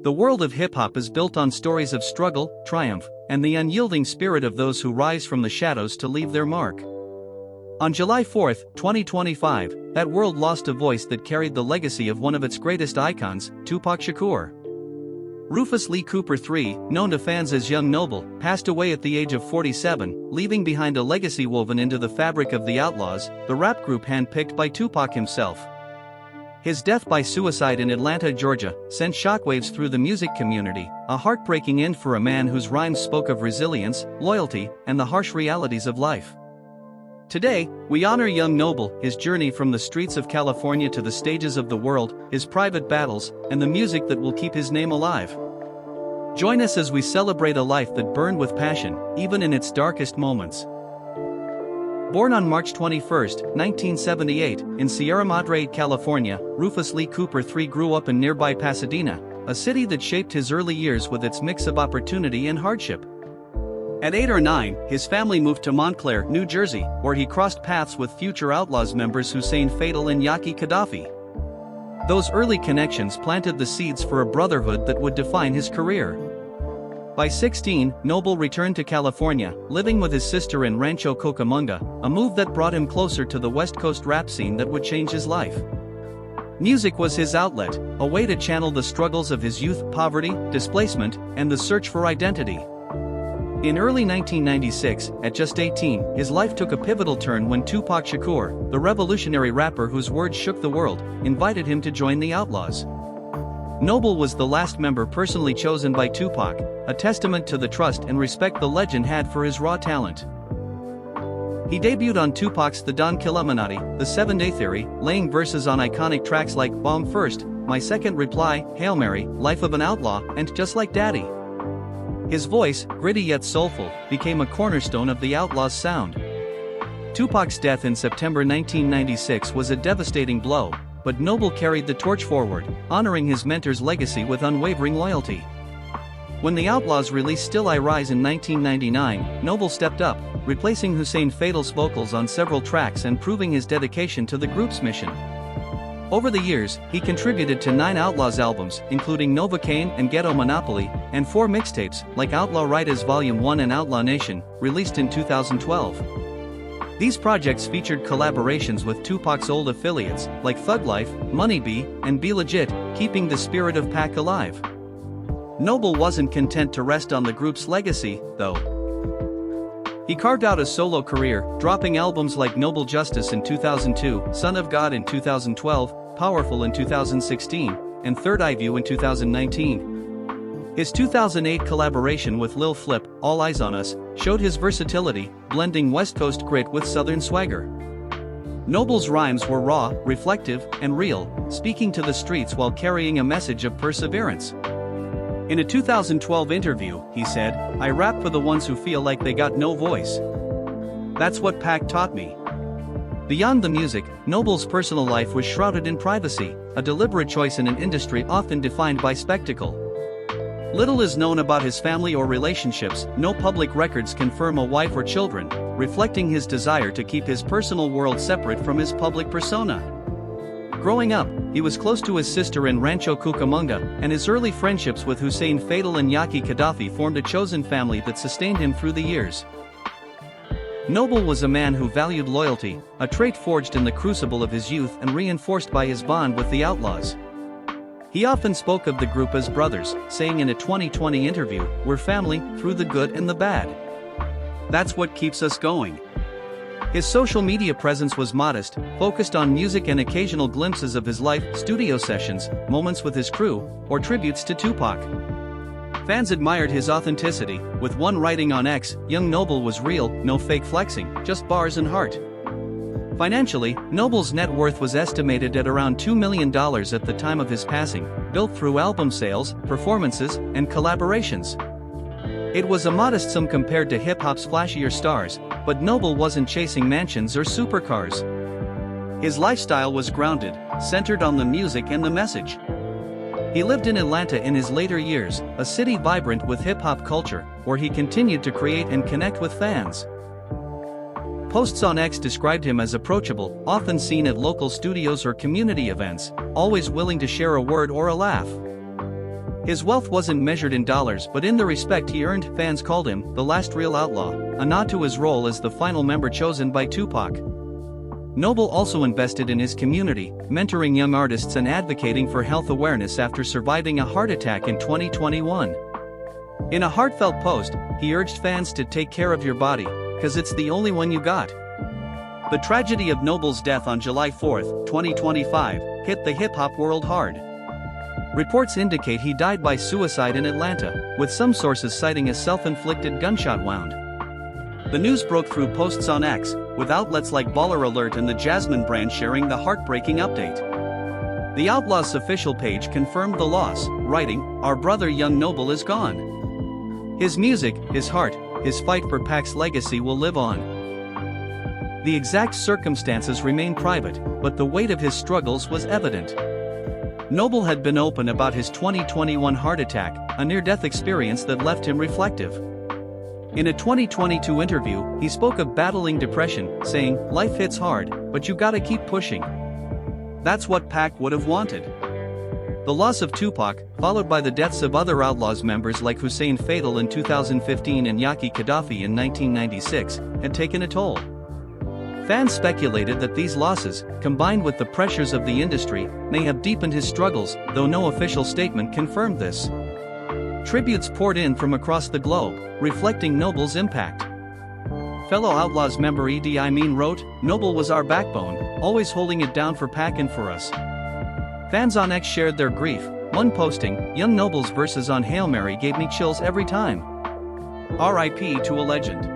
The world of hip-hop is built on stories of struggle, triumph, and the unyielding spirit of those who rise from the shadows to leave their mark. On July 4, 2025, that world lost a voice that carried the legacy of one of its greatest icons, Tupac Shakur. Rufus Lee Cooper III, known to fans as Young Noble, passed away at the age of 47, leaving behind a legacy woven into the fabric of the Outlaws, the rap group handpicked by Tupac himself. His death by suicide in Atlanta, Georgia, sent shockwaves through the music community, a heartbreaking end for a man whose rhymes spoke of resilience, loyalty, and the harsh realities of life. Today, we honor Young Noble, his journey from the streets of California to the stages of the world, his private battles, and the music that will keep his name alive. Join us as we celebrate a life that burned with passion, even in its darkest moments. Born on March 21, 1978, in Sierra Madre, California, Rufus Lee Cooper III grew up in nearby Pasadena, a city that shaped his early years with its mix of opportunity and hardship. At 8 or 9, his family moved to Montclair, New Jersey, where he crossed paths with future Outlaws members Hussein Fatal and Yaki Gaddafi. Those early connections planted the seeds for a brotherhood that would define his career. By 16, Noble returned to California, living with his sister in Rancho Cucamonga, a move that brought him closer to the West Coast rap scene that would change his life. Music was his outlet, a way to channel the struggles of his youth, poverty, displacement, and the search for identity. In early 1996, at just 18, his life took a pivotal turn when Tupac Shakur, the revolutionary rapper whose words shook the world, invited him to join the Outlaws. Noble was the last member personally chosen by Tupac, a testament to the trust and respect the legend had for his raw talent. He debuted on Tupac's The Don Killuminati, The 7 Day Theory, laying verses on iconic tracks like Bomb First, My Second Reply, Hail Mary, Life of an Outlaw, and Just Like Daddy. His voice, gritty yet soulful, became a cornerstone of the Outlaws' sound. Tupac's death in September 1996 was a devastating blow, but Noble carried the torch forward, honoring his mentor's legacy with unwavering loyalty. When the Outlaws released Still I Rise in 1999, Noble stepped up, replacing Hussein Fatal's vocals on several tracks and proving his dedication to the group's mission. Over the years, he contributed to 9 Outlaws albums, including Novocaine and Ghetto Monopoly, and 4 mixtapes, like Outlaw Writers Volume 1 and Outlaw Nation, released in 2012. These projects featured collaborations with Tupac's old affiliates, like Thug Life, Money B, and Be Legit, keeping the spirit of Pac alive. Noble wasn't content to rest on the group's legacy, though. He carved out a solo career, dropping albums like Noble Justice in 2002, Son of God in 2012, Powerful in 2016, and Third Eye View in 2019. His 2008 collaboration with Lil Flip, All Eyes on Us, showed his versatility, blending West Coast grit with Southern swagger. Noble's rhymes were raw, reflective, and real, speaking to the streets while carrying a message of perseverance. In a 2012 interview, he said, "I rap for the ones who feel like they got no voice. That's what Pac taught me." Beyond the music, Noble's personal life was shrouded in privacy, a deliberate choice in an industry often defined by spectacle. Little is known about his family or relationships, no public records confirm a wife or children, reflecting his desire to keep his personal world separate from his public persona. Growing up, he was close to his sister in Rancho Cucamonga, and his early friendships with Hussein Fatal and Yaki Gaddafi formed a chosen family that sustained him through the years. Noble was a man who valued loyalty, a trait forged in the crucible of his youth and reinforced by his bond with the Outlaws. He often spoke of the group as brothers, saying in a 2020 interview, "We're family, through the good and the bad. That's what keeps us going." His social media presence was modest, focused on music and occasional glimpses of his life, studio sessions, moments with his crew, or tributes to Tupac. Fans admired his authenticity, with one writing on X, "Young Noble was real, no fake flexing, just bars and heart." Financially, Noble's net worth was estimated at around $2 million at the time of his passing, built through album sales, performances, and collaborations. It was a modest sum compared to hip-hop's flashier stars, but Noble wasn't chasing mansions or supercars. His lifestyle was grounded, centered on the music and the message. He lived in Atlanta in his later years, a city vibrant with hip-hop culture, where he continued to create and connect with fans. Posts on X described him as approachable, often seen at local studios or community events, always willing to share a word or a laugh. His wealth wasn't measured in dollars but in the respect he earned. Fans called him the last real outlaw, a nod to his role as the final member chosen by Tupac. Noble also invested in his community, mentoring young artists and advocating for health awareness after surviving a heart attack in 2021. In a heartfelt post, he urged fans to take care of your body, "'cause it's the only one you got." The tragedy of Noble's death on July 4, 2025, hit the hip-hop world hard. Reports indicate he died by suicide in Atlanta, with some sources citing a self-inflicted gunshot wound. The news broke through posts on X, with outlets like Baller Alert and the Jasmine brand sharing the heartbreaking update. The Outlaws official page confirmed the loss, writing, "Our brother Young Noble is gone. His music, his heart, his fight for Pac's legacy will live on." The exact circumstances remain private, but the weight of his struggles was evident. Noble had been open about his 2021 heart attack, a near-death experience that left him reflective. In a 2022 interview, he spoke of battling depression, saying, "Life hits hard, but you gotta keep pushing." That's what Pac would have wanted. The loss of Tupac, followed by the deaths of other Outlaws members like Hussein Fatal in 2015 and Yaki Gaddafi in 1996, had taken a toll. Fans speculated that these losses, combined with the pressures of the industry, may have deepened his struggles, though no official statement confirmed this. Tributes poured in from across the globe, reflecting Noble's impact. Fellow Outlaws member Idi Amin wrote, "Noble was our backbone, always holding it down for Pac and for us." Fans on X shared their grief, one posting, "Young Noble's verses on Hail Mary gave me chills every time. R.I.P. to a legend."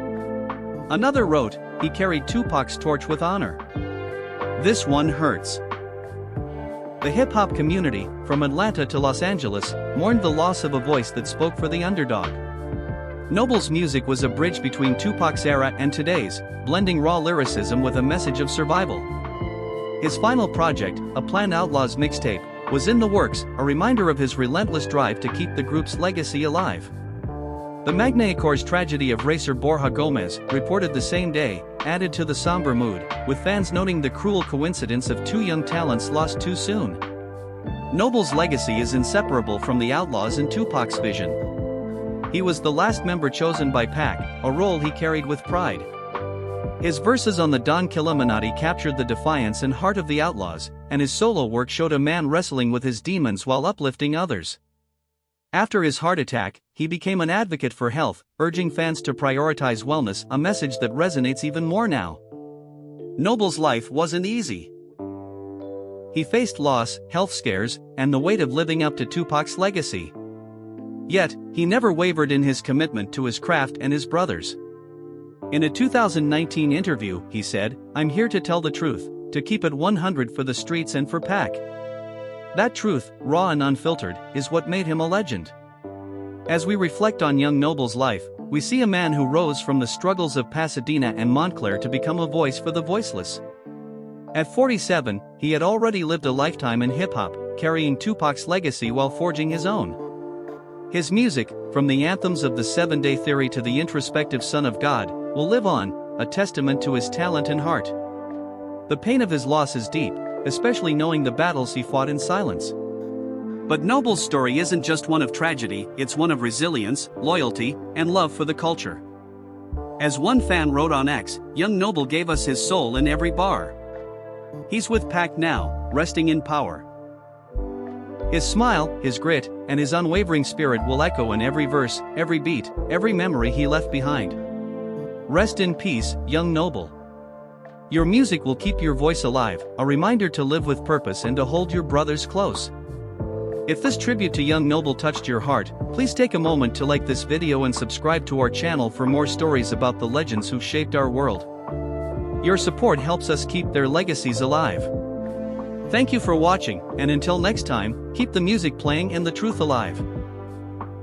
Another wrote, "He carried Tupac's torch with honor. This one hurts." The hip-hop community, from Atlanta to Los Angeles, mourned the loss of a voice that spoke for the underdog. Noble's music was a bridge between Tupac's era and today's, blending raw lyricism with a message of survival. His final project, a planned Outlaws mixtape, was in the works, a reminder of his relentless drive to keep the group's legacy alive. The Magna Accords tragedy of racer Borja Gomez, reported the same day, added to the somber mood, with fans noting the cruel coincidence of two young talents lost too soon. Noble's legacy is inseparable from the Outlaws and Tupac's vision. He was the last member chosen by Pac, a role he carried with pride. His verses on the Don Killuminati captured the defiance and heart of the Outlaws, and his solo work showed a man wrestling with his demons while uplifting others. After his heart attack, he became an advocate for health, urging fans to prioritize wellness, a message that resonates even more now. Noble's life wasn't easy. He faced loss, health scares, and the weight of living up to Tupac's legacy. Yet, he never wavered in his commitment to his craft and his brothers. In a 2019 interview, he said, "I'm here to tell the truth, to keep it 100 for the streets and for Pac." That truth, raw and unfiltered, is what made him a legend. As we reflect on young Noble's life, we see a man who rose from the struggles of Pasadena and Montclair to become a voice for the voiceless. At 47, he had already lived a lifetime in hip-hop, carrying Tupac's legacy while forging his own. His music, from the anthems of the 7-Day Theory to the introspective Son of God, will live on, a testament to his talent and heart. The pain of his loss is deep, especially knowing the battles he fought in silence. But Noble's story isn't just one of tragedy, it's one of resilience, loyalty, and love for the culture. As one fan wrote on X, "Young Noble gave us his soul in every bar. He's with Pac now, resting in power." His smile, his grit, and his unwavering spirit will echo in every verse, every beat, every memory he left behind. Rest in peace, Young Noble. Your music will keep your voice alive, a reminder to live with purpose and to hold your brothers close. If this tribute to Young Noble touched your heart, please take a moment to like this video and subscribe to our channel for more stories about the legends who shaped our world. Your support helps us keep their legacies alive. Thank you for watching, and until next time, keep the music playing and the truth alive.